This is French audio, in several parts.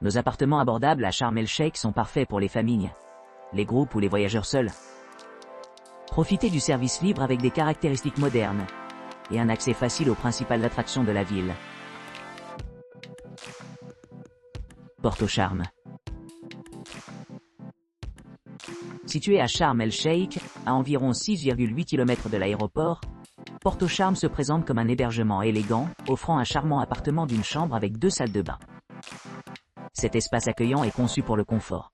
Nos appartements abordables à Sharm el-Sheikh sont parfaits pour les familles, les groupes ou les voyageurs seuls. Profitez du service libre avec des caractéristiques modernes et un accès facile aux principales attractions de la ville. Porto Sharm. Situé à Sharm el-Sheikh, à environ 6,8 km de l'aéroport, Porto Sharm se présente comme un hébergement élégant, offrant un charmant appartement d'une chambre avec 2 salles de bain. Cet espace accueillant est conçu pour le confort,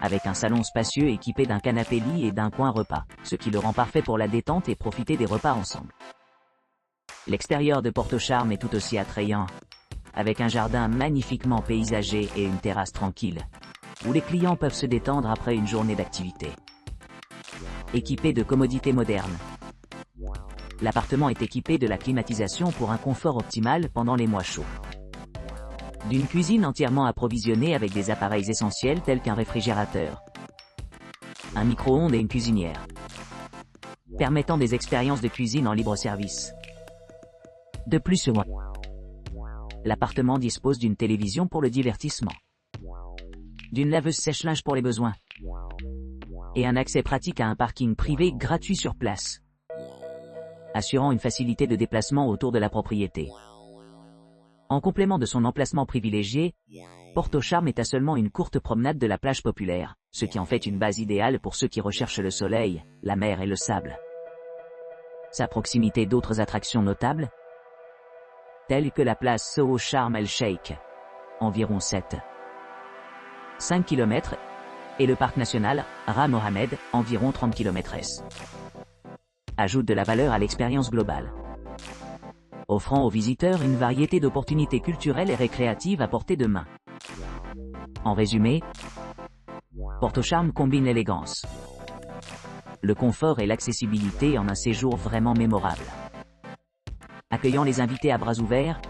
avec un salon spacieux équipé d'un canapé-lit et d'un coin repas, ce qui le rend parfait pour la détente et profiter des repas ensemble. L'extérieur de Porto Sharm est tout aussi attrayant, avec un jardin magnifiquement paysagé et une terrasse tranquille, où les clients peuvent se détendre après une journée d'activité. Équipé de commodités modernes, l'appartement est équipé de la climatisation pour un confort optimal pendant les mois chauds. D'une cuisine entièrement approvisionnée avec des appareils essentiels tels qu'un réfrigérateur, un micro-ondes et une cuisinière, permettant des expériences de cuisine en libre service. De plus, l'appartement dispose d'une télévision pour le divertissement, d'une laveuse sèche-linge pour les besoins, et un accès pratique à un parking privé gratuit sur place, assurant une facilité de déplacement autour de la propriété. En complément de son emplacement privilégié, Porto Sharm est à seulement une courte promenade de la plage populaire, ce qui en fait une base idéale pour ceux qui recherchent le soleil, la mer et le sable. Sa proximité d'autres attractions notables, telles que la place Soho Sharm el-Sheikh, environ 5 km, et le parc national Ras Mohammed, environ 30 km/s, ajoute de la valeur à l'expérience globale, offrant aux visiteurs une variété d'opportunités culturelles et récréatives à portée de main. En résumé, Porto Sharm combine l'élégance, le confort et l'accessibilité en un séjour vraiment mémorable, accueillant les invités à bras ouverts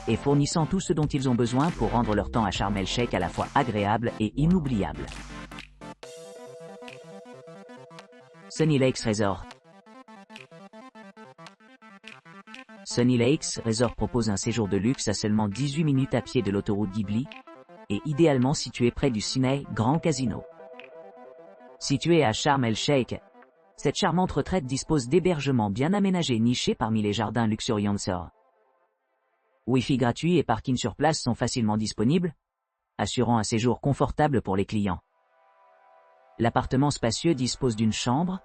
et fournissant tout ce dont ils ont besoin pour rendre leur temps à Sharm el-Sheikh à la fois agréable et inoubliable. Sunny Lakes Resort. Sunny Lakes Resort propose un séjour de luxe à seulement 18 minutes à pied de l'autoroute Ghibli, et idéalement situé près du Sydney Grand Casino. Situé à Sharm el-Sheikh, cette charmante retraite dispose d'hébergements bien aménagés nichés parmi les jardins luxuriants de Sor. Wi-Fi gratuit et parking sur place sont facilement disponibles, assurant un séjour confortable pour les clients. L'appartement spacieux dispose d'une chambre,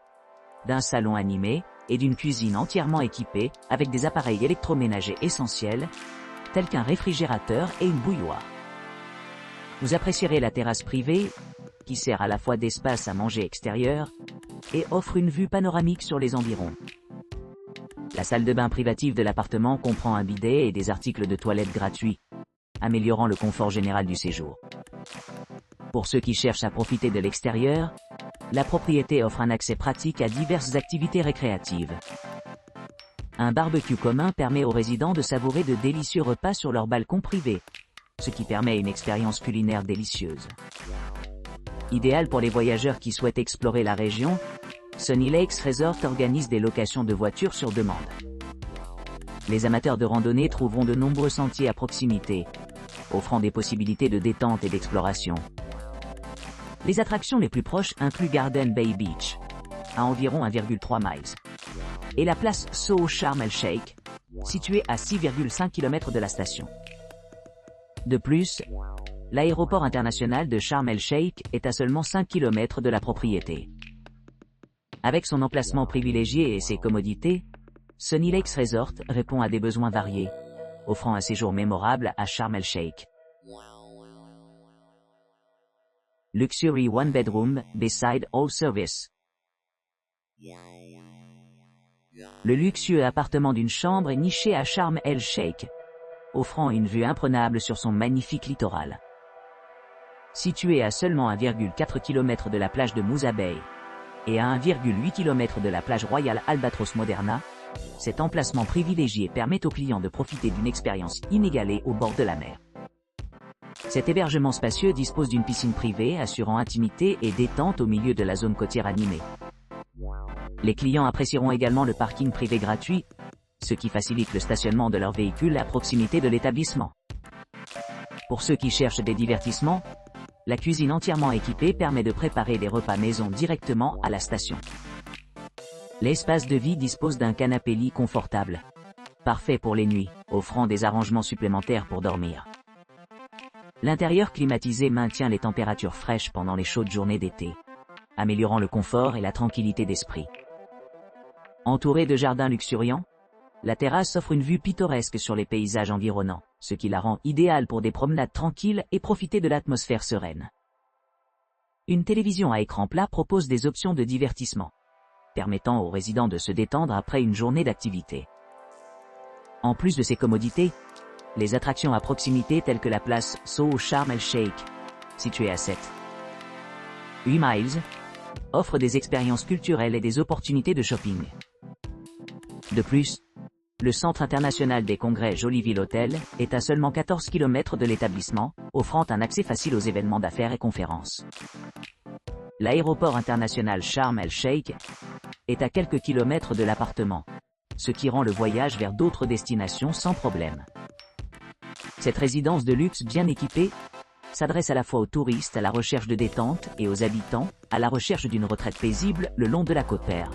d'un salon animé, et d'une cuisine entièrement équipée avec des appareils électroménagers essentiels, tels qu'un réfrigérateur et une bouilloire. Vous apprécierez la terrasse privée, qui sert à la fois d'espace à manger extérieur, et offre une vue panoramique sur les environs. La salle de bain privative de l'appartement comprend un bidet et des articles de toilette gratuits, améliorant le confort général du séjour. Pour ceux qui cherchent à profiter de l'extérieur, la propriété offre un accès pratique à diverses activités récréatives. Un barbecue commun permet aux résidents de savourer de délicieux repas sur leur balcon privé, ce qui permet une expérience culinaire délicieuse. Idéal pour les voyageurs qui souhaitent explorer la région, Sunny Lakes Resort organise des locations de voitures sur demande. Les amateurs de randonnée trouveront de nombreux sentiers à proximité, offrant des possibilités de détente et d'exploration. Les attractions les plus proches incluent Garden Bay Beach, à environ 1,3 miles, et la place Soho Sharm el-Sheikh, située à 6,5 km de la station. De plus, l'aéroport international de Sharm el-Sheikh est à seulement 5 km de la propriété. Avec son emplacement privilégié et ses commodités, Sunny Lakes Resort répond à des besoins variés, offrant un séjour mémorable à Sharm el-Sheikh. Luxury One Bedroom, Beside All Service. Le luxueux appartement d'une chambre est niché à Sharm el-Sheikh, offrant une vue imprenable sur son magnifique littoral. Situé à seulement 1,4 km de la plage de Mousa Bay et à 1,8 km de la plage royale Albatros Moderna, cet emplacement privilégié permet aux clients de profiter d'une expérience inégalée au bord de la mer. Cet hébergement spacieux dispose d'une piscine privée assurant intimité et détente au milieu de la zone côtière animée. Les clients apprécieront également le parking privé gratuit, ce qui facilite le stationnement de leurs véhicules à proximité de l'établissement. Pour ceux qui cherchent des divertissements, la cuisine entièrement équipée permet de préparer des repas maison directement à la station. L'espace de vie dispose d'un canapé-lit confortable, parfait pour les nuits, offrant des arrangements supplémentaires pour dormir. L'intérieur climatisé maintient les températures fraîches pendant les chaudes journées d'été, améliorant le confort et la tranquillité d'esprit. Entourée de jardins luxuriants, la terrasse offre une vue pittoresque sur les paysages environnants, ce qui la rend idéale pour des promenades tranquilles et profiter de l'atmosphère sereine. Une télévision à écran plat propose des options de divertissement, permettant aux résidents de se détendre après une journée d'activité. En plus de ces commodités, les attractions à proximité telles que la place Soho Sharm el-Sheikh, située à 7-8 miles, offrent des expériences culturelles et des opportunités de shopping. De plus, le Centre international des congrès Jollyville Hotel est à seulement 14 km de l'établissement, offrant un accès facile aux événements d'affaires et conférences. L'aéroport international Sharm el-Sheikh est à quelques kilomètres de l'appartement, ce qui rend le voyage vers d'autres destinations sans problème. Cette résidence de luxe bien équipée s'adresse à la fois aux touristes à la recherche de détente et aux habitants à la recherche d'une retraite paisible le long de la côte Verte.